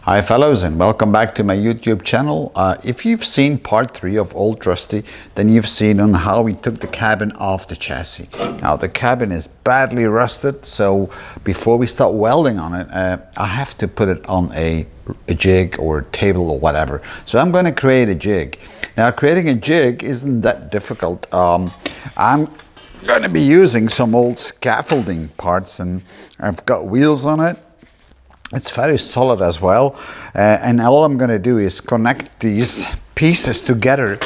Hi fellows, and welcome back to my YouTube channel. If you've seen part 3 of Old Trusty, then you've seen on how we took the cabin off the chassis. Now the cabin is badly rusted, so before we start welding on it, I have to put it on a jig or a table or whatever. So I'm going to create a jig. Now creating a jig isn't that difficult. I'm going to be using some old scaffolding parts, and I've got wheels on it. It's very solid as well, and all I'm going to do is connect these pieces together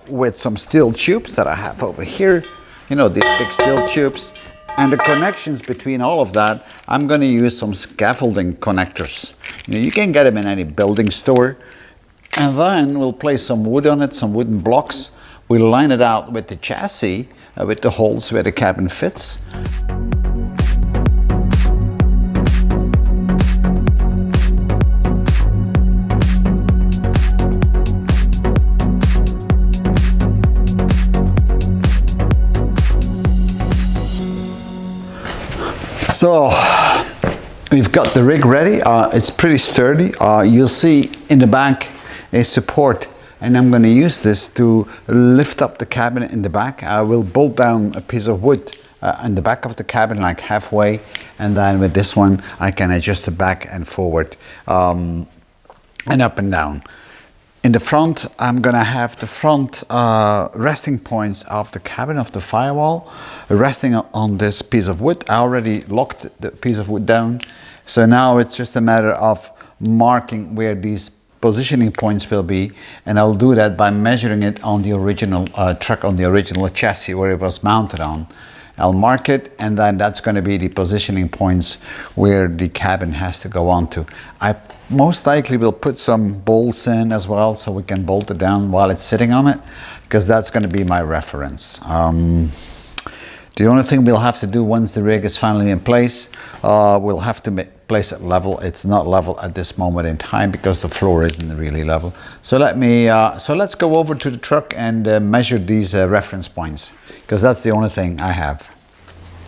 with some steel tubes that I have over here, you know, these big steel tubes, and the connections between all of that, I'm going to use some scaffolding connectors. You know, you can get them in any building store, and then we'll place some wood on it, some wooden blocks. We'll line it out with the chassis, with the holes where the cabin fits. So we've got the rig ready. It's pretty sturdy. You'll see in the back a support, and I'm going to use this to lift up the cabin in the back. I will bolt down a piece of wood in the back of the cabin, like halfway, and then with this one I can adjust it back and forward and up and down. In the front, I'm going to have the front resting points of the cabin, of the firewall, resting on this piece of wood. I already locked the piece of wood down, so now it's just a matter of marking where these positioning points will be, and I'll do that by measuring it on the original truck, on the original chassis where it was mounted on. I'll mark it, and then that's going to be the positioning points where the cabin has to go on to. I most likely will put some bolts in as well, so we can bolt it down while it's sitting on it, because that's going to be my reference. The only thing we'll have to do once the rig is finally in place, we'll have to place it level. It's not level at this moment in time because the floor isn't really level. So let's go over to the truck and measure these reference points, because that's the only thing I have.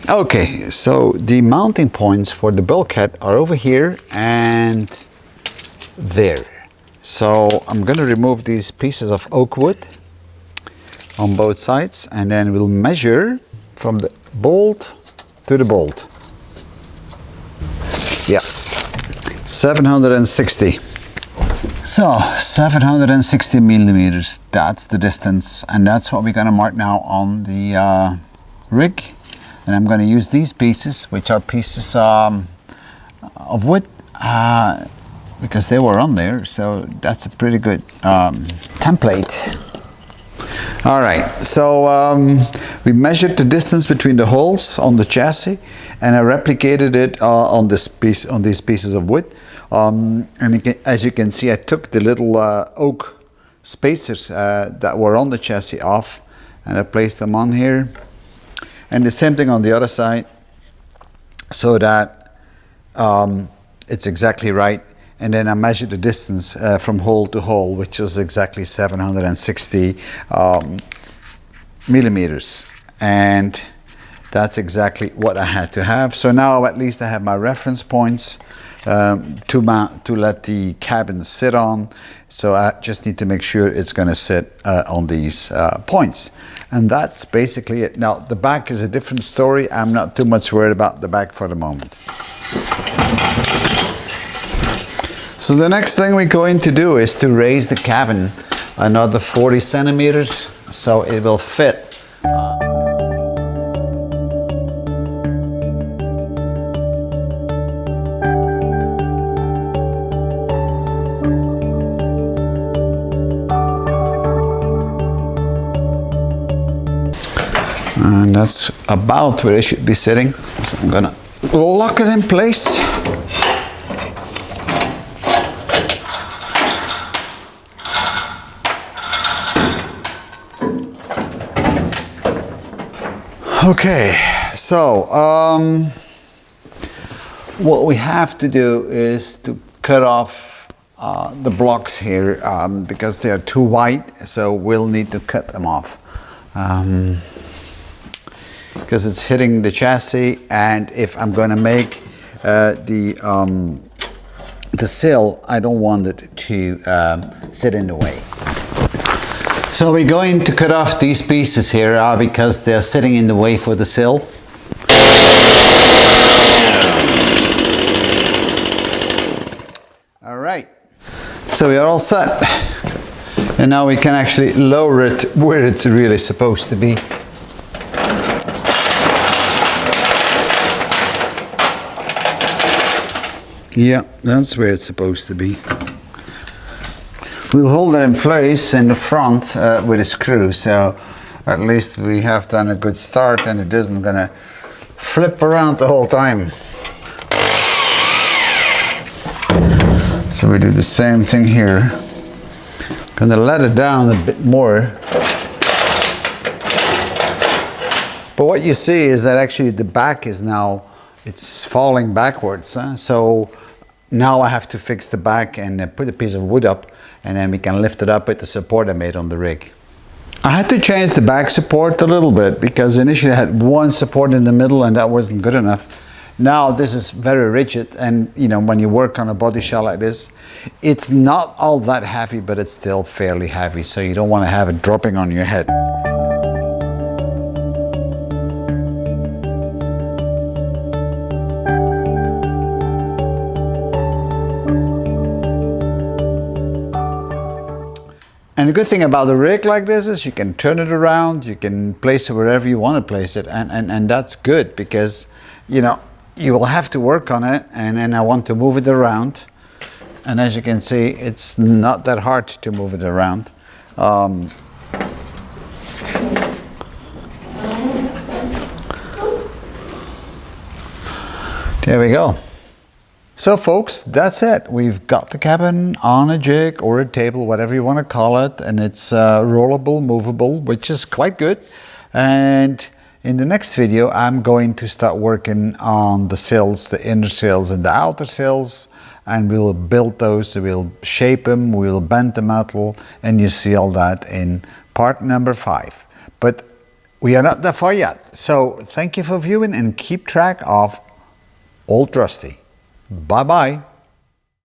Okay, so the mounting points for the bulkhead are over here and there. So I'm going to remove these pieces of oak wood on both sides, and then we'll measure from the bolt to the bolt. Yeah, 760. So 760 millimeters, that's the distance, and that's what we're going to mark now on the rig. And I'm going to use these pieces, which are pieces of wood, because they were on there, so that's a pretty good template. All right, so we measured the distance between the holes on the chassis, and I replicated it on these pieces of wood. And as you can see, I took the little oak spacers that were on the chassis off, and I placed them on here. And the same thing on the other side, so that it's exactly right. And then I measured the distance from hole to hole, which was exactly 760 millimeters. And that's exactly what I had to have. So now at least I have my reference points to let the cabin sit on. So I just need to make sure it's going to sit on these points. And that's basically it. Now the back is a different story. I'm not too much worried about the back for the moment. So the next thing we're going to do is to raise the cabin another 40 centimeters so it will fit. And that's about where it should be sitting. So I'm gonna lock it in place. Okay, so what we have to do is to cut off the blocks here because they are too wide, so we'll need to cut them off. Because it's hitting the chassis, and if I'm going to make the the sill, I don't want it to sit in the way. So we're going to cut off these pieces here because they're sitting in the way for the sill. All right, so we are all set. And now we can actually lower it where it's really supposed to be. Yeah, that's where it's supposed to be. We'll hold it in place in the front with a screw, so at least we have done a good start and it isn't gonna flip around the whole time. So we do the same thing here. Gonna let it down a bit more. But what you see is that actually the back is now, it's falling backwards. So now I have to fix the back and put a piece of wood up, and then we can lift it up with the support I made on the rig. I had to change the back support a little bit because initially I had one support in the middle and that wasn't good enough. Now this is very rigid, and you know, when you work on a body shell like this, it's not all that heavy, but it's still fairly heavy, so you don't want to have it dropping on your head. And the good thing about a rig like this is you can turn it around, you can place it wherever you want to place it, and that's good because, you know, you will have to work on it, and then I want to move it around. And as you can see, it's not that hard to move it around. There we go. So folks, that's it. We've got the cabin on a jig or a table, whatever you want to call it, and it's rollable, movable, which is quite good. And in the next video, I'm going to start working on the sills, the inner sills and the outer sills, and we'll build those, we'll shape them, we'll bend the metal, and you see all that in part number 5. But we are not that far yet. So thank you for viewing and keep track of Old Rusty. Bye-bye.